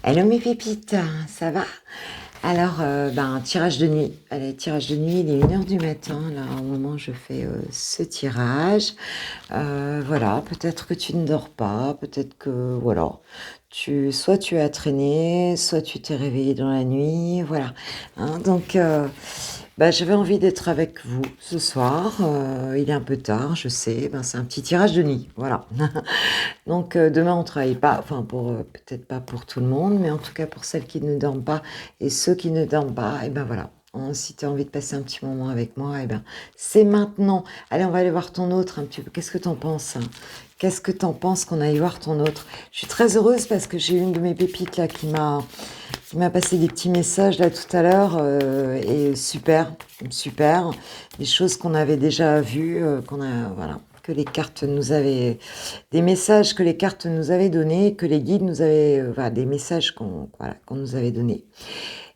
Hello mes pépites, ça va? Alors, tirage de nuit. Allez, tirage de nuit, il est 1 heure du matin, là, au moment où je fais ce tirage. Voilà, peut-être que tu ne dors pas, peut-être que, voilà, soit tu as traîné, soit tu t'es réveillé dans la nuit, voilà. Hein, donc, j'avais envie d'être avec vous ce soir. Il est un peu tard, je sais, c'est un petit tirage de nuit, voilà. Donc demain on travaille pas, enfin pour peut-être pas pour tout le monde, mais en tout cas pour celles qui ne dorment pas et ceux qui ne dorment pas, et ben voilà. Si tu as envie de passer un petit moment avec moi, et ben c'est maintenant. Allez, on va aller voir ton autre un petit peu. Qu'est-ce que t'en penses, hein? Qu'est-ce que t'en penses qu'on aille voir ton autre? Je suis très heureuse parce que j'ai une de mes pépites là qui m'a passé des petits messages là tout à l'heure et super, super. Des choses qu'on avait déjà vues, voilà, que les cartes nous avaient, des messages que les cartes nous avaient donnés, que les guides nous avaient, voilà, des messages qu'on nous avait donnés.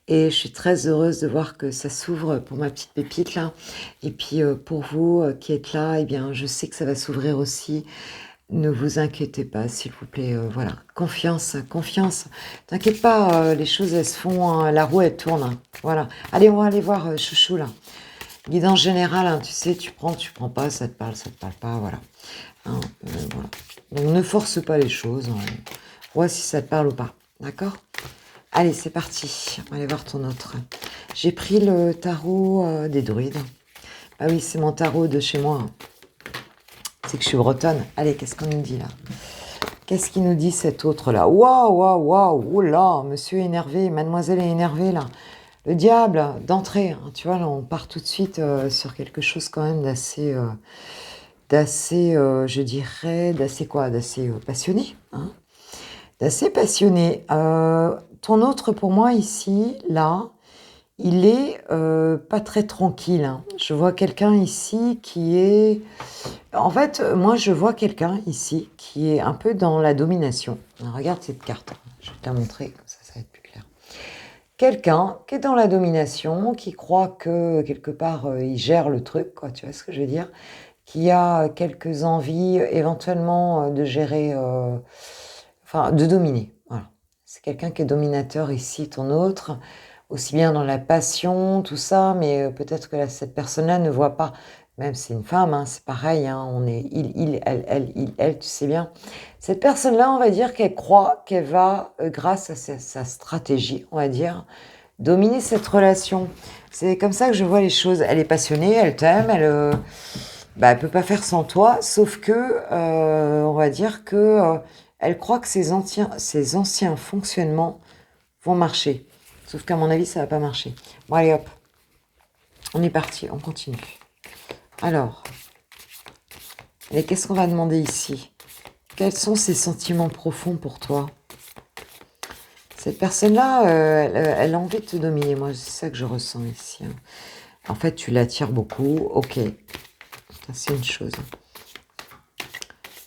Et je suis très heureuse de voir que ça s'ouvre pour ma petite pépite là. Et puis pour vous qui êtes là, eh bien, je sais que ça va s'ouvrir aussi. Ne vous inquiétez pas, s'il vous plaît. Voilà, confiance, confiance. T'inquiète pas, les choses elles se font, hein, la roue elle tourne, hein. Voilà. Allez, on va aller voir Chouchou là. Guidance générale, hein, tu sais, tu prends pas, ça te parle pas, voilà. Hein, voilà. Donc ne force pas les choses, hein. Vois si ça te parle ou pas. D'accord? Allez, c'est parti. On va aller voir ton autre. J'ai pris le tarot des druides. Ah oui, c'est mon tarot de chez moi. C'est que je suis bretonne. Allez, qu'est-ce qu'on nous dit là? Qu'est-ce qu'il nous dit cet autre là? Waouh, waouh, waouh, oula, monsieur est énervé, mademoiselle est énervée là. Le diable, d'entrée, hein, tu vois, là on part tout de suite sur quelque chose quand même d'assez, je dirais, d'assez quoi? D'assez passionné, hein? D'assez passionné. Ton autre pour moi ici, là, il est pas très tranquille, hein. Je vois quelqu'un ici qui est... En fait, moi je vois quelqu'un ici qui est un peu dans la domination. Alors, regarde cette carte, je vais te la montrer, comme ça va être plus clair. Quelqu'un qui est dans la domination, qui croit que quelque part il gère le truc, quoi, tu vois ce que je veux dire? Qui a quelques envies éventuellement de gérer, enfin de dominer, voilà. C'est quelqu'un qui est dominateur ici, ton autre, aussi bien dans la passion, tout ça, mais peut-être que cette personne-là ne voit pas, même si c'est une femme, hein, c'est pareil, hein, on est elle, tu sais bien. Cette personne-là, on va dire qu'elle croit qu'elle va, grâce à sa stratégie, on va dire, dominer cette relation. C'est comme ça que je vois les choses. Elle est passionnée, elle t'aime, elle peut pas faire sans toi, sauf que, on va dire que elle croit que ses anciens fonctionnements vont marcher. Sauf qu'à mon avis, ça va pas marcher. Bon, allez hop, on est parti, on continue. Alors, et qu'est-ce qu'on va demander ici? Quels sont ses sentiments profonds pour toi? Cette personne-là, elle a envie de te dominer. Moi, c'est ça que je ressens ici, hein. En fait, tu l'attires beaucoup. Ok, ça c'est une chose.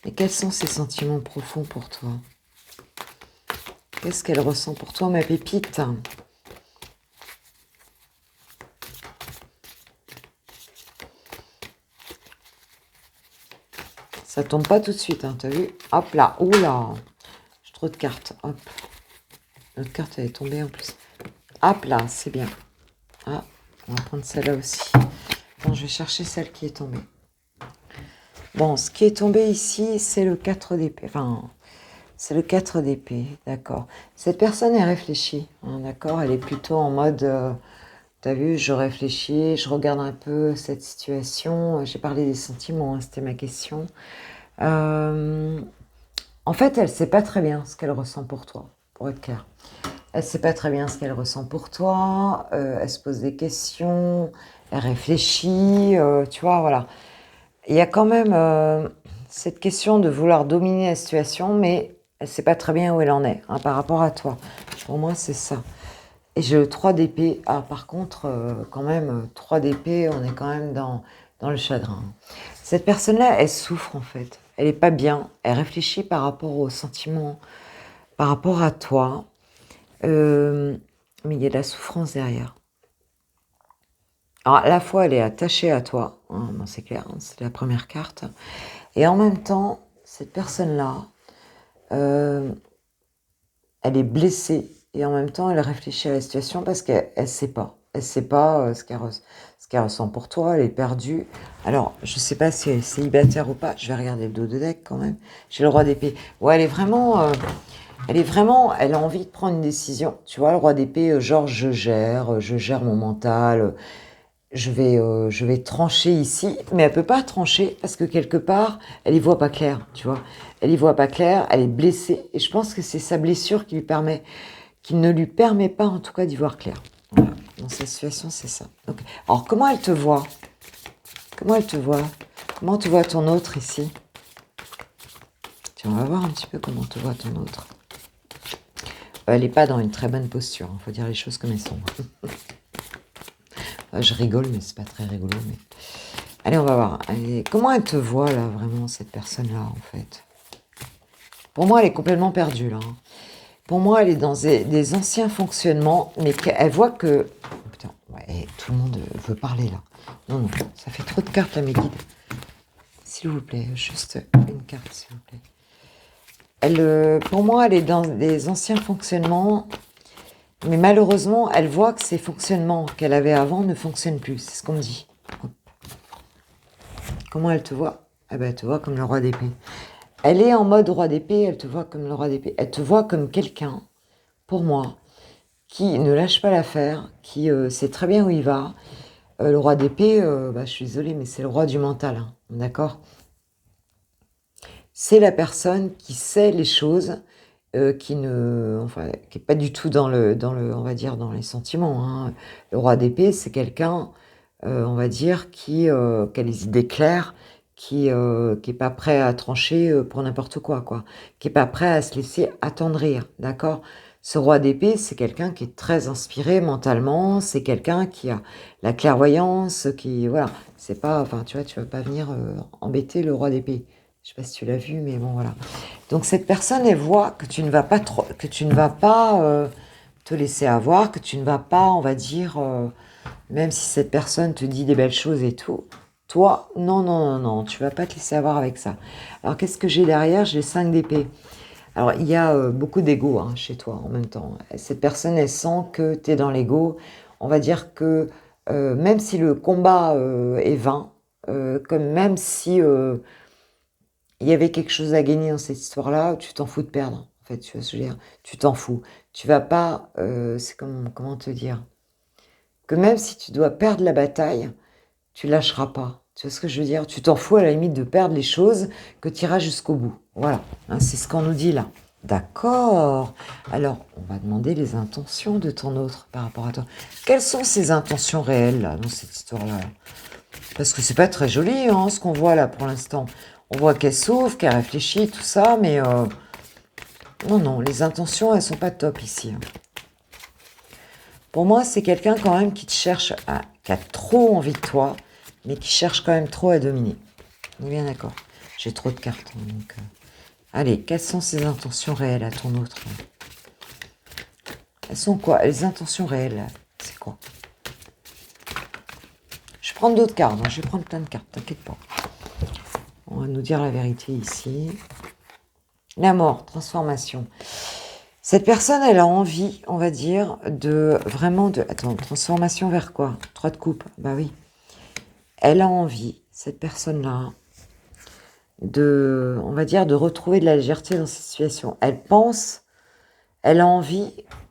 Mais quels sont ses sentiments profonds pour toi? Qu'est-ce qu'elle ressent pour toi, ma pépite? Ça tombe pas tout de suite, hein, t'as vu? Hop là, oula, j'ai trop de cartes, hop. Notre carte, elle est tombée en plus. Hop là, c'est bien. Ah, on va prendre celle-là aussi. Bon, je vais chercher celle qui est tombée. Bon, ce qui est tombé ici, c'est le 4 d'épée. Enfin, c'est le 4 d'épée, d'accord. Cette personne est réfléchie, hein, d'accord. Elle est plutôt en mode, t'as vu, je réfléchis, je regarde un peu cette situation. J'ai parlé des sentiments, hein, c'était ma question. En fait, elle sait pas très bien ce qu'elle ressent pour toi, pour être clair. Elle sait pas très bien ce qu'elle ressent pour toi. Elle se pose des questions, elle réfléchit, tu vois, voilà. Il y a quand même cette question de vouloir dominer la situation, mais elle sait pas très bien où elle en est, hein, par rapport à toi. Pour moi, c'est ça. Et j'ai le 3 d'épée. Ah, par contre, quand même, 3 d'épée, on est quand même dans le chagrin. Cette personne-là, elle souffre en fait. Elle est pas bien. Elle réfléchit par rapport aux sentiments, par rapport à toi. Mais il y a de la souffrance derrière. Alors, à la fois, elle est attachée à toi, hein, ben, c'est clair, hein, c'est la première carte. Et en même temps, cette personne-là, elle est blessée et en même temps, elle réfléchit à la situation parce qu'elle ne sait pas. Elle ne sait pas ce qu'elle ressent pour toi, elle est perdue. Alors, je ne sais pas si elle est célibataire ou pas, je vais regarder le dos de deck quand même. J'ai le roi d'épée. Ouais, elle a envie de prendre une décision. Tu vois, le roi d'épée, genre je gère mon mental, je vais trancher ici, mais elle peut pas trancher parce que quelque part, elle y voit pas clair, tu vois. Elle y voit pas clair, elle est blessée, et je pense que c'est sa blessure qui ne lui permet pas, en tout cas, d'y voir clair. Voilà. Dans cette situation, c'est ça. Donc, alors, comment elle te voit? Comment elle te voit? Comment te voit ton autre ici? Tiens, on va voir un petit peu comment te voit ton autre. Elle n'est pas dans une très bonne posture, il faut dire les choses comme elles sont. Je rigole, mais c'est pas très rigolo. Mais... Allez, on va voir. Allez, comment elle te voit, là, vraiment, cette personne-là, en fait? Pour moi, elle est complètement perdue, là. Pour moi, elle est dans des anciens fonctionnements, mais elle voit que... Oh, putain, ouais, tout le monde veut parler, là. Non, non, ça fait trop de cartes, là, mes guides. S'il vous plaît, juste une carte, s'il vous plaît. Pour moi, elle est dans des anciens fonctionnements, mais malheureusement, elle voit que ces fonctionnements qu'elle avait avant ne fonctionnent plus. C'est ce qu'on me dit. Comment elle te voit? Eh ben, elle te voit comme le roi d'épée. Elle est en mode roi d'épée, elle te voit comme le roi d'épée. Elle te voit comme quelqu'un, pour moi, qui ne lâche pas l'affaire, qui sait très bien où il va. Le roi d'épée, je suis désolée, mais c'est le roi du mental, hein, d'accord? C'est la personne qui sait les choses, qui est pas du tout on va dire, dans les sentiments, hein. Le roi d'épée, c'est quelqu'un, on va dire, qui a les idées claires, qui est pas prêt à trancher pour n'importe quoi, quoi. Qui est pas prêt à se laisser attendrir, d'accord? Ce roi d'épée, c'est quelqu'un qui est très inspiré mentalement, c'est quelqu'un qui a la clairvoyance, voilà. C'est pas, enfin, tu vois, tu vas pas venir embêter le roi d'épée. Je sais pas si tu l'as vu, mais bon, voilà. Donc cette personne, elle voit que tu ne vas pas te laisser avoir, que tu ne vas pas, on va dire, même si cette personne te dit des belles choses et tout, toi, non, non, non, non, tu vas pas te laisser avoir avec ça. Alors qu'est-ce que j'ai derrière? J'ai 5 d'épée. Alors il y a beaucoup d'ego, hein, chez toi en même temps. Cette personne, elle sent que tu es dans l'ego. On va dire que même si le combat est vain, comme même si il y avait quelque chose à gagner dans cette histoire-là, tu t'en fous de perdre. En fait, tu vois ce que je veux dire? Tu t'en fous. Tu vas pas, c'est comment te dire? Que même si tu dois perdre la bataille, tu lâcheras pas. Tu vois ce que je veux dire? Tu t'en fous à la limite de perdre les choses, que tu iras jusqu'au bout. Voilà, hein, c'est ce qu'on nous dit là. D'accord. Alors, on va demander les intentions de ton autre par rapport à toi. Quelles sont ses intentions réelles là, dans cette histoire-là? Parce que c'est pas très joli, hein, ce qu'on voit là pour l'instant. On voit qu'elle souffre, qu'elle réfléchit, tout ça, mais non, non, les intentions, elles sont pas top ici, hein. Pour moi, c'est quelqu'un quand même qui te cherche, qui a trop envie de toi, mais qui cherche quand même trop à dominer. On est bien d'accord. J'ai trop de cartes, hein, donc... Allez, quelles sont ses intentions réelles à ton autre là? Elles sont quoi? Les intentions réelles, là, c'est quoi? Je vais prendre d'autres cartes, hein, je vais prendre plein de cartes, t'inquiète pas. On va nous dire la vérité ici. La mort, transformation. Cette personne, elle a envie, on va dire, de vraiment de... Attends, transformation vers quoi? 3 de coupe, bah oui. Elle a envie, cette personne-là, on va dire, de retrouver de la légèreté dans cette situation. Elle pense, elle a envie,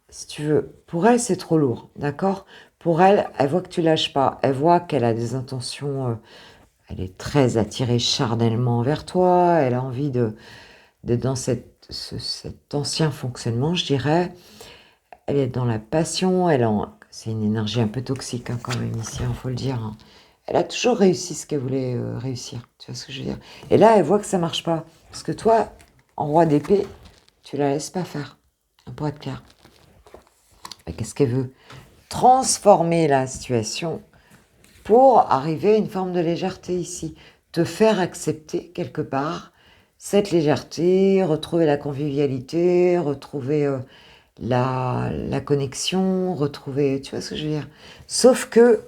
si tu veux, pour elle, c'est trop lourd, d'accord? Pour elle, elle voit que tu lâches pas, elle voit qu'elle a des intentions, elle est très attirée charnellement vers toi, elle a envie d'être dans cet ancien fonctionnement, je dirais. Elle est dans la passion, c'est une énergie un peu toxique hein, quand même ici, il faut le dire, hein. Elle a toujours réussi ce qu'elle voulait réussir, tu vois ce que je veux dire. Et là, elle voit que ça marche pas. Parce que toi, en roi d'épée, tu la laisses pas faire, hein, pour être clair. Qu'est-ce qu'elle veut? Transformer la situation pour arriver à une forme de légèreté ici. Te faire accepter quelque part cette légèreté, retrouver la convivialité, retrouver la connexion, retrouver... Tu vois ce que je veux dire? Sauf que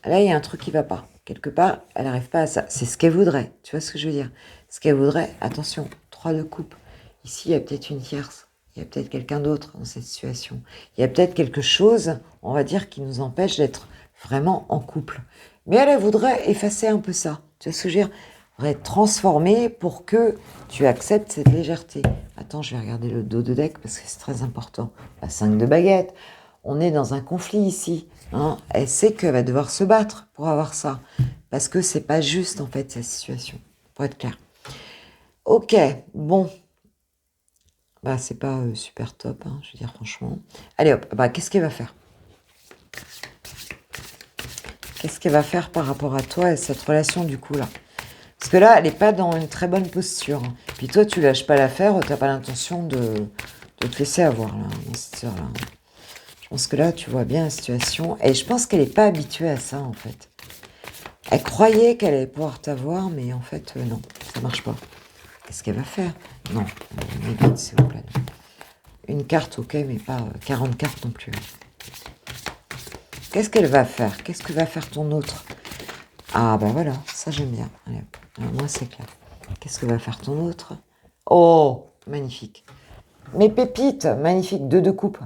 là, il y a un truc qui va pas. Quelque part, elle n'arrive pas à ça. C'est ce qu'elle voudrait. Tu vois ce que je veux dire? Ce qu'elle voudrait, attention, 3 de coupe. Ici, il y a peut-être une tierce. Il y a peut-être quelqu'un d'autre dans cette situation. Il y a peut-être quelque chose, on va dire, qui nous empêche d'être vraiment en couple. Mais elle voudrait effacer un peu ça. Tu vois ce que je veux dire? Elle voudrait transformer pour que tu acceptes cette légèreté. Attends, je vais regarder le dos de deck parce que c'est très important. La 5 de baguette. On est dans un conflit ici. Hein. Elle sait qu'elle va devoir se battre pour avoir ça. Parce que c'est pas juste, en fait, cette situation. Pour être clair. Ok, bon. Bah, c'est pas super top, hein, je veux dire, franchement. Allez hop, bah, qu'est-ce qu'elle va faire? Qu'est-ce qu'elle va faire par rapport à toi et cette relation, du coup, là? Parce que là, elle n'est pas dans une très bonne posture. Hein. Puis toi, tu lâches pas l'affaire, tu n'as pas l'intention de te laisser avoir, là, dans cette heure-là. Je pense que là, tu vois bien la situation. Et je pense qu'elle n'est pas habituée à ça, en fait. Elle croyait qu'elle allait pouvoir t'avoir, mais en fait, non, ça marche pas. Qu'est-ce qu'elle va faire? Non, mes guides, s'il vous plaît. Une carte, ok, mais pas 40 cartes non plus. Qu'est-ce qu'elle va faire? Qu'est-ce que va faire ton autre? Ah, ben voilà, ça j'aime bien. Allez, alors, moi, c'est clair. Qu'est-ce que va faire ton autre? Oh, magnifique. Mes pépites, magnifique, deux de coupe.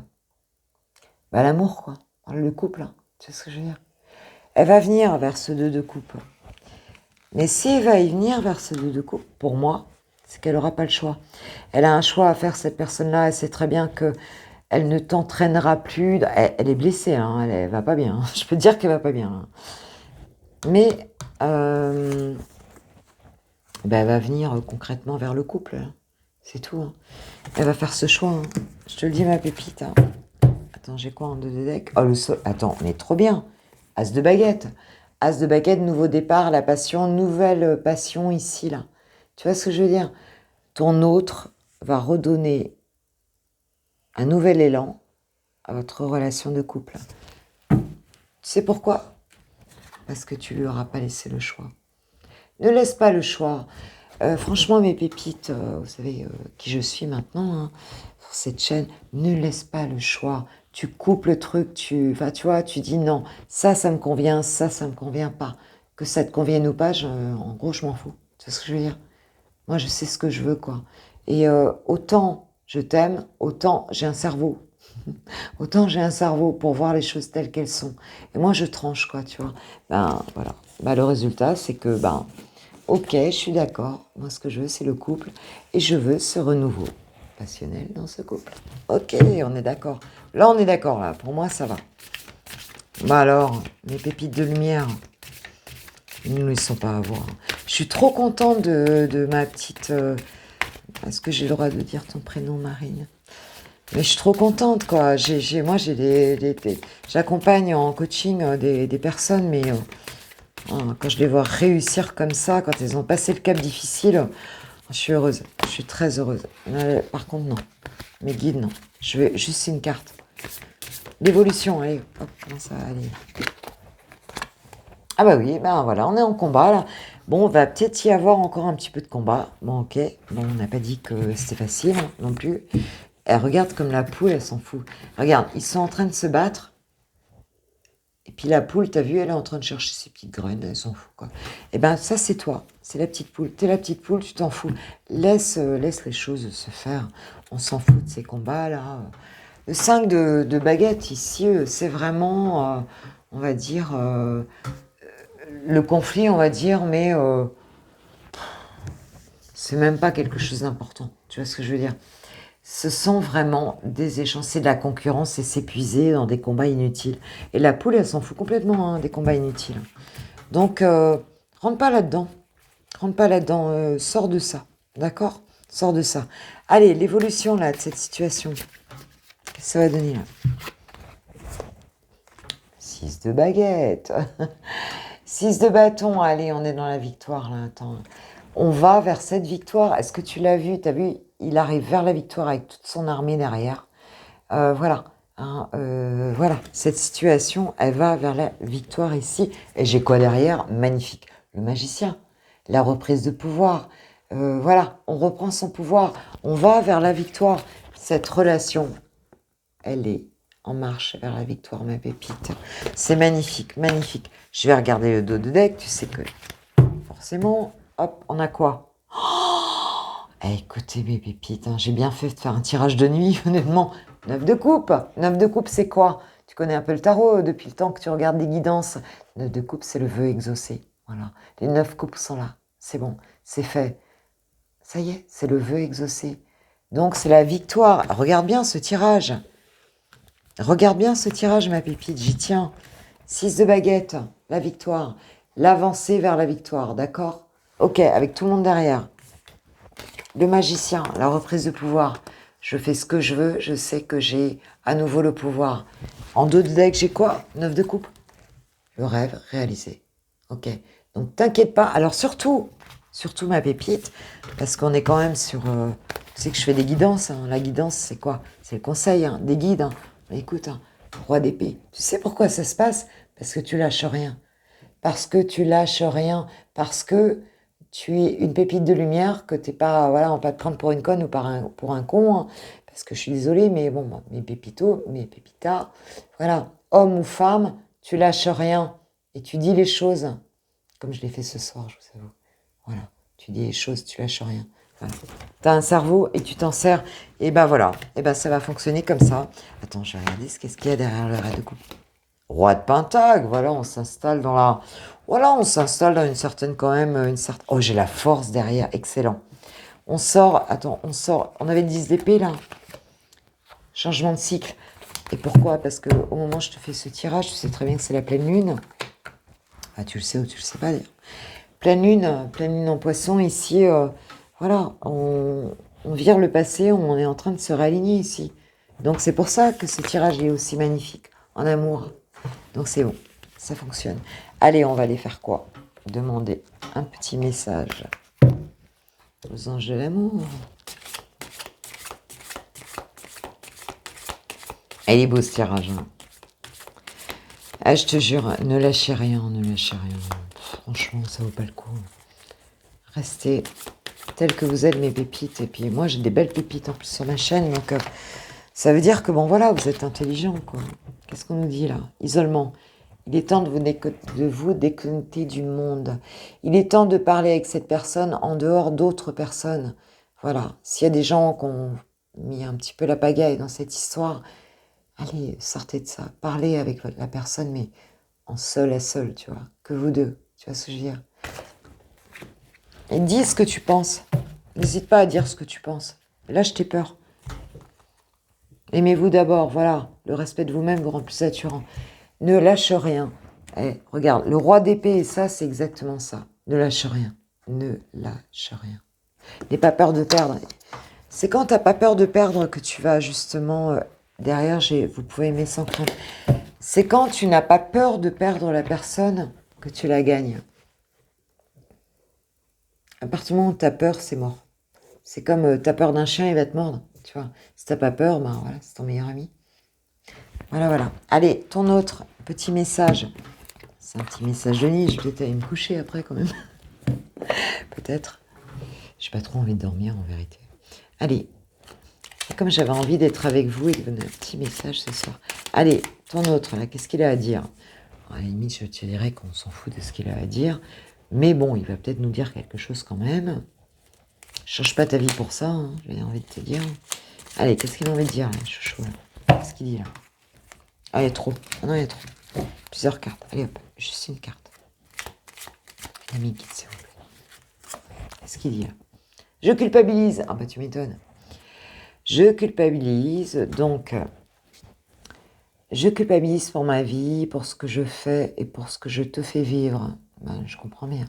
Bah, l'amour, quoi. Le couple, hein. Tu sais ce que je veux dire? Elle va venir vers ce deux de coupe. Mais si elle va y venir vers ce deux de coupe, pour moi, c'est qu'elle n'aura pas le choix. Elle a un choix à faire, cette personne-là. Elle sait très bien que elle ne t'entraînera plus. Elle est blessée, hein. Elle va pas bien. Je peux te dire qu'elle va pas bien. Hein. Mais ben, elle va venir concrètement vers le couple. Hein. C'est tout. Hein. Elle va faire ce choix. Hein. Je te le dis, ma pépite. Hein. Attends, j'ai quoi en deux de deck? Oh, le sol. Attends, mais trop bien. As de baguette. As de baguette, nouveau départ, la passion, nouvelle passion ici, là. Tu vois ce que je veux dire? Ton autre va redonner un nouvel élan à votre relation de couple. Tu sais pourquoi? Parce que tu lui auras pas laissé le choix. Ne laisse pas le choix. Franchement, mes pépites, vous savez qui je suis maintenant, hein, sur cette chaîne, ne laisse pas le choix. Tu coupes le truc, tu vois, tu dis non, ça me convient, ça me convient pas. Que ça te convienne ou pas, en gros, je m'en fous. Tu vois ce que je veux dire? Moi, je sais ce que je veux, quoi. Et autant je t'aime, autant j'ai un cerveau. Autant j'ai un cerveau pour voir les choses telles qu'elles sont. Et moi, je tranche, quoi, tu vois. Ben, voilà. Ben, le résultat, c'est que, ben, ok, je suis d'accord. Moi, ce que je veux, c'est le couple. Et je veux ce renouveau passionnel dans ce couple. Ok, on est d'accord. Là, on est d'accord, là. Pour moi, ça va. Bah alors, mes pépites de lumière, ils ne nous laissons pas avoir. Je suis trop contente de ma petite... Est-ce que j'ai le droit de dire ton prénom, Marine? Mais je suis trop contente, quoi. Moi, j'accompagne en coaching des personnes, mais quand je les vois réussir comme ça, quand elles ont passé le cap difficile, je suis heureuse. Je suis très heureuse. Par contre, non. Mes guides, non. Je veux juste une carte. L'évolution, allez. Hop, comment ça va aller? Ah bah oui, ben voilà, on est en combat, là. Bon, va peut-être y avoir encore un petit peu de combat. Bon, ok. Bon, on n'a pas dit que c'était facile, hein, non plus. Elle regarde comme la poule, elle s'en fout. Regarde, ils sont en train de se battre. Et puis la poule, t'as vu, elle est en train de chercher ses petites graines, elle s'en fout, quoi. Et ben ça, c'est toi. C'est la petite poule. T'es la petite poule, tu t'en fous. Laisse les choses se faire. On s'en fout de ces combats-là. Le 5 de baguette, ici, c'est vraiment, on va dire, le conflit, on va dire, mais c'est même pas quelque chose d'important. Tu vois ce que je veux dire? Ce sont vraiment des échanges, c'est de la concurrence et s'épuiser dans des combats inutiles. Et la poule, elle s'en fout complètement des combats inutiles. Donc, rentre pas là-dedans. Rentre pas là-dedans. Sors de ça. D'accord? Sors de ça. Allez, l'évolution là de cette situation. Qu'est-ce que ça va donner là? 6 de baguette. 6 de bâton. Allez, on est dans la victoire là. Attends. On va vers cette victoire. Est-ce que tu l'as vu? T'as vu? Il arrive vers la victoire avec toute son armée derrière. Voilà. Hein, voilà. Cette situation, elle va vers la victoire ici. Et j'ai quoi derrière? Magnifique. Le magicien. La reprise de pouvoir. Voilà. On reprend son pouvoir. On va vers la victoire. Cette relation, elle est en marche vers la victoire, ma pépite. C'est magnifique, magnifique. Je vais regarder le dos de deck. Tu sais que forcément, hop, on a quoi? Eh, écoutez, mes pépites, hein, j'ai bien fait de faire un tirage de nuit, honnêtement. 9 de coupe. 9 de coupe, c'est quoi? Tu connais un peu le tarot depuis le temps que tu regardes les guidances. 9 de coupe, c'est le vœu exaucé. Voilà. Les 9 coupes sont là. C'est bon, c'est fait. Ça y est, c'est le vœu exaucé. Donc, c'est la victoire. Regarde bien ce tirage. Regarde bien ce tirage, ma pépite. J'y tiens. 6 de baguette, la victoire. L'avancée vers la victoire, d'accord? Ok, avec tout le monde derrière. Le magicien, la reprise de pouvoir. Je fais ce que je veux, je sais que j'ai à nouveau le pouvoir. En 2 de deck, j'ai quoi? 9 de coupe. Le rêve réalisé. Ok. Donc t'inquiète pas. Alors surtout ma pépite, parce qu'on est quand même sur... tu sais que je fais des guidances. Hein. La guidance, c'est quoi? C'est le conseil, hein, des guides. Hein. Mais écoute, hein, roi d'épée. Tu sais pourquoi ça se passe? Parce que tu lâches rien. Parce que tu lâches rien. Parce que tu es une pépite de lumière, que t'es pas... Voilà, on va pas te prendre pour une conne ou pour un con. Hein, parce que je suis désolée, mais bon, mes pépitos, mes pépitas, voilà, homme ou femme, tu lâches rien. Et tu dis les choses, comme je l'ai fait ce soir, je vous avoue. Voilà, tu dis les choses, tu lâches rien. Voilà. Tu as un cerveau et tu t'en sers, et ben voilà, et ben ça va fonctionner comme ça. Attends, je vais regarder qu'est-ce qu'il y a derrière le roi de coupe. Roi de Pentacle, voilà, on s'installe dans la... Voilà, on s'installe dans une certaine quand même, une certaine... Oh, j'ai la force derrière, excellent. On sort, attends, on sort, on avait le 10 d'épée là. Changement de cycle. Et pourquoi? Parce que au moment où je te fais ce tirage, tu sais très bien que c'est la pleine lune. Ah, tu le sais ou tu le sais pas d'ailleurs. Pleine lune en poisson, ici, voilà, on vire le passé, on est en train de se réaligner ici. Donc c'est pour ça que ce tirage est aussi magnifique, en amour. Donc c'est bon, ça fonctionne. Allez, on va aller faire quoi? Demander un petit message aux anges de l'amour. Il est beau ce tirage. Hein. Ah, je te jure, ne lâchez rien, ne lâchez rien. Franchement, ça vaut pas le coup. Restez tels que vous êtes, mes pépites. Et puis moi, j'ai des belles pépites en plus sur ma chaîne. Donc, ça veut dire que, bon, voilà, vous êtes intelligents, quoi. Qu'est-ce qu'on nous dit, là? Isolement. Il est temps de vous déconnecter du monde. Il est temps de parler avec cette personne en dehors d'autres personnes. Voilà. S'il y a des gens qui ont mis un petit peu la pagaille dans cette histoire, allez, sortez de ça. Parlez avec la personne, mais en seul à seul, tu vois. Que vous deux. Tu vois ce que je veux dire? Et dis ce que tu penses. N'hésite pas à dire ce que tu penses. Lâche tes peurs. Aimez-vous d'abord, voilà. Le respect de vous-même vous rend plus attirant. Ne lâche rien. Eh, regarde, le roi d'épée, ça, c'est exactement ça. Ne lâche rien. Ne lâche rien. N'aie pas peur de perdre. C'est quand t'as pas peur de perdre que tu vas justement... derrière, vous pouvez aimer sans crainte. C'est quand tu n'as pas peur de perdre la personne que tu la gagnes. À partir du moment où tu as peur, c'est mort. C'est comme tu as peur d'un chien, il va te mordre. Tu vois. Si t'as pas peur, ben voilà, c'est ton meilleur ami. Voilà, voilà. Allez, ton autre petit message. C'est un petit message de nuit. Je vais peut-être aller me coucher après quand même. Peut-être. J'ai pas trop envie de dormir en vérité. Allez. Et comme j'avais envie d'être avec vous et de donner un petit message ce soir. Allez, ton autre là, qu'est-ce qu'il a à dire? À la limite, je te dirais qu'on s'en fout de ce qu'il a à dire. Mais bon, il va peut-être nous dire quelque chose quand même. Change pas ta vie pour ça, hein, j'ai envie de te dire. Allez, qu'est-ce qu'il a envie de dire, là, chouchou, là? Qu'est-ce qu'il dit, là? Ah, il y a trop. Ah non, il y a trop. Plusieurs cartes. Allez, hop, juste une carte. Ami guide, s'il vous plaît. Qu'est-ce qu'il dit, là? Je culpabilise. Ah, bah, tu m'étonnes. Je culpabilise, donc... je culpabilise pour ma vie, pour ce que je fais et pour ce que je te fais vivre. Ben, je comprends bien.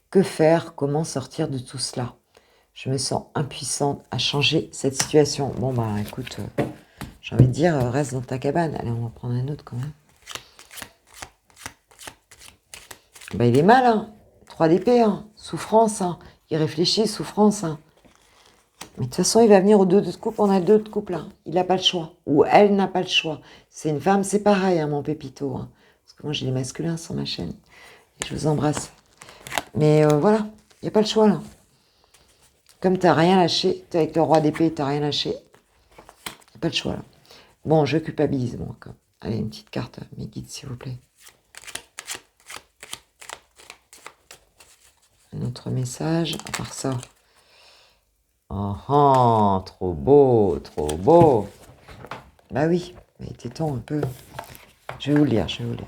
Que faire? Comment sortir de tout cela? Je me sens impuissante à changer cette situation. Bon, bah, écoute, j'ai envie de dire, reste dans ta cabane. Allez, on va prendre un autre quand même. Bah, il est mal, hein. 3 d'épée, hein. Souffrance, hein. Il réfléchit, souffrance, hein. Mais de toute façon, il va venir au 2 de coupe. On a le 2 de coupe, là. Il n'a pas le choix. Ou elle n'a pas le choix. C'est une femme, c'est pareil, hein, mon pépito. Hein. Parce que moi, j'ai les masculins sur ma chaîne. Et je vous embrasse. Mais voilà, il n'y a pas le choix, là. Comme tu n'as rien lâché, tu es avec le roi d'épée, tu n'as rien lâché. Il n'y a pas le choix, là. Bon, je culpabilise, moi. Quoi. Allez, une petite carte, mes guides, s'il vous plaît. Un autre message, à part ça. Oh, oh, trop beau, trop beau. Bah oui, mais téton un peu. Je vais vous lire, je vais vous lire.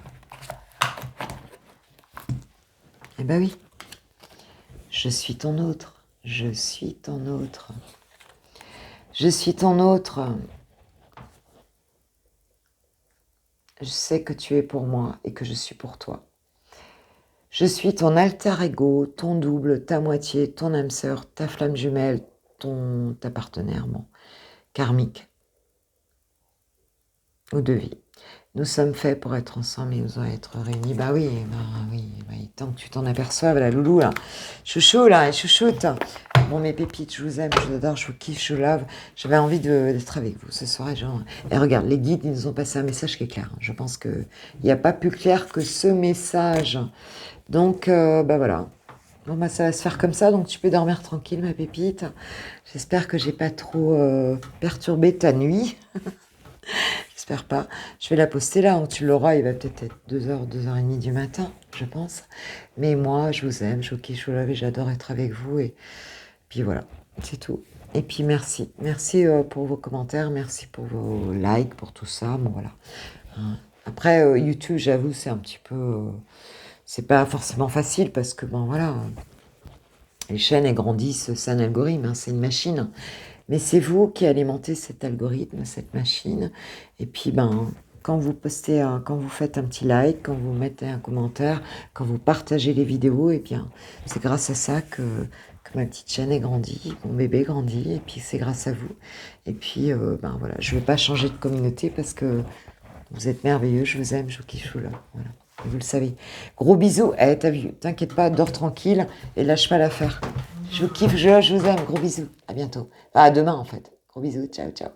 Eh bah oui, je suis ton autre, je suis ton autre. Je suis ton autre. Je sais que tu es pour moi et que je suis pour toi. Je suis ton alter ego, ton double, ta moitié, ton âme sœur, ta flamme jumelle, ta partenaire, bon, karmique ou de vie. Nous sommes faits pour être ensemble et nous allons être réunis. Bah oui, tant que tu t'en aperçoives, la loulou, là. Chouchou, là, chouchoute. Bon, mes pépites, je vous aime, je vous adore, je vous kiffe, je vous love. J'avais envie d'être avec vous ce soir. Et regarde, les guides, ils nous ont passé un message qui est clair. Je pense qu'il n'y a pas plus clair que ce message. Donc, bah voilà. Bon, bah ça va se faire comme ça, donc tu peux dormir tranquille, ma pépite. J'espère que j'ai pas trop perturbé ta nuit. J'espère pas. Je vais la poster là, où tu l'auras, il va peut-être être 2h, 2h30 du matin, je pense. Mais moi, je vous aime, je vous kiffe, je vous love et j'adore être avec vous. Et puis voilà, c'est tout. Et puis merci. Merci pour vos commentaires, merci pour vos likes, pour tout ça. Bon voilà. Après, YouTube, j'avoue, c'est un petit peu... c'est pas forcément facile parce que, bon voilà, les chaînes, elles grandissent, c'est un algorithme, hein, c'est une machine. Mais c'est vous qui alimentez cet algorithme, cette machine. Et puis, quand vous postez, quand vous faites un petit like, quand vous mettez un commentaire, quand vous partagez les vidéos, et bien, c'est grâce à ça que ma petite chaîne est grandie, mon bébé grandit, et puis c'est grâce à vous. Et puis, voilà, je ne vais pas changer de communauté parce que vous êtes merveilleux, je vous aime, je vous kiffe, je vous love. Voilà. Vous le savez. Gros bisous. Eh, t'as vu, t'inquiète pas, dors tranquille et lâche pas l'affaire. Je vous kiffe, je vous aime. Gros bisous. À bientôt. Enfin, à demain, en fait. Gros bisous. Ciao, ciao.